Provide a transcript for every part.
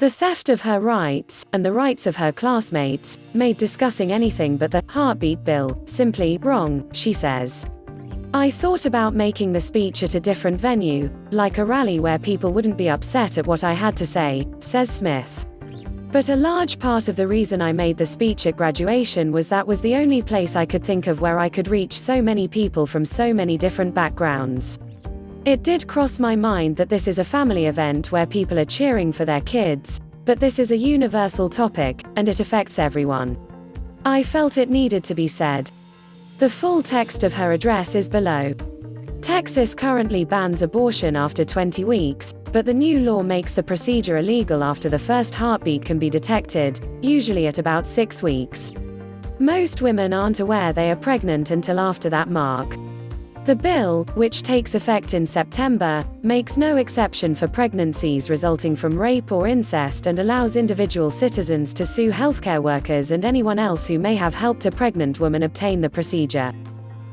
The theft of her rights, and the rights of her classmates, made discussing anything but the heartbeat bill simply wrong, she says. I thought about making the speech at a different venue, like a rally where people wouldn't be upset at what I had to say, says Smith. But a large part of the reason I made the speech at graduation was that was the only place I could think of where I could reach so many people from so many different backgrounds. It did cross my mind that this is a family event where people are cheering for their kids, but this is a universal topic, and it affects everyone. I felt it needed to be said. The full text of her address is below. Texas currently bans abortion after 20 weeks, but the new law makes the procedure illegal after the first heartbeat can be detected, usually at about 6 weeks. Most women aren't aware they are pregnant until after that mark. The bill, which takes effect in September, makes no exception for pregnancies resulting from rape or incest and allows individual citizens to sue healthcare workers and anyone else who may have helped a pregnant woman obtain the procedure.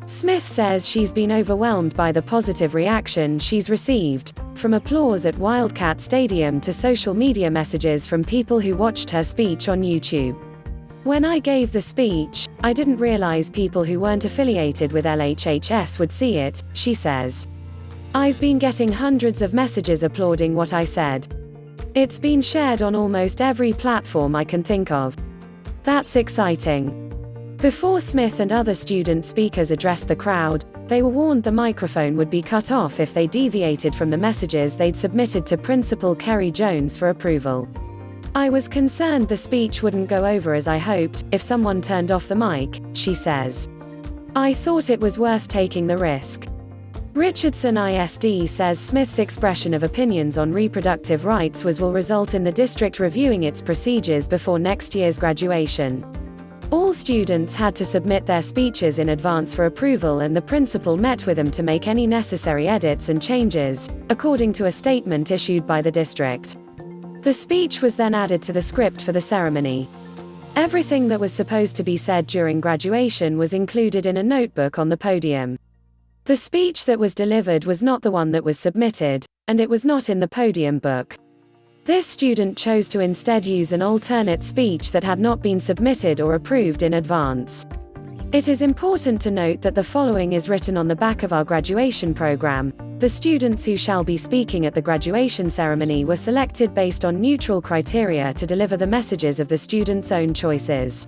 Smith says she's been overwhelmed by the positive reaction she's received, from applause at Wildcat Stadium to social media messages from people who watched her speech on YouTube. When I gave the speech, I didn't realize people who weren't affiliated with LHHS would see it, she says. I've been getting hundreds of messages applauding what I said. It's been shared on almost every platform I can think of. That's exciting. Before Smith and other student speakers addressed the crowd, they were warned the microphone would be cut off if they deviated from the messages they'd submitted to Principal Kerry Jones for approval. I was concerned the speech wouldn't go over as I hoped if someone turned off the mic, she says. I thought it was worth taking the risk. Richardson ISD says Smith's expression of opinions on reproductive rights will result in the district reviewing its procedures before next year's graduation. All students had to submit their speeches in advance for approval, and the principal met with them to make any necessary edits and changes, according to a statement issued by the district. The speech was then added to the script for the ceremony. Everything that was supposed to be said during graduation was included in a notebook on the podium. The speech that was delivered was not the one that was submitted, and it was not in the podium book. This student chose to instead use an alternate speech that had not been submitted or approved in advance. It is important to note that the following is written on the back of our graduation program. The students who shall be speaking at the graduation ceremony were selected based on neutral criteria to deliver the messages of the students' own choices.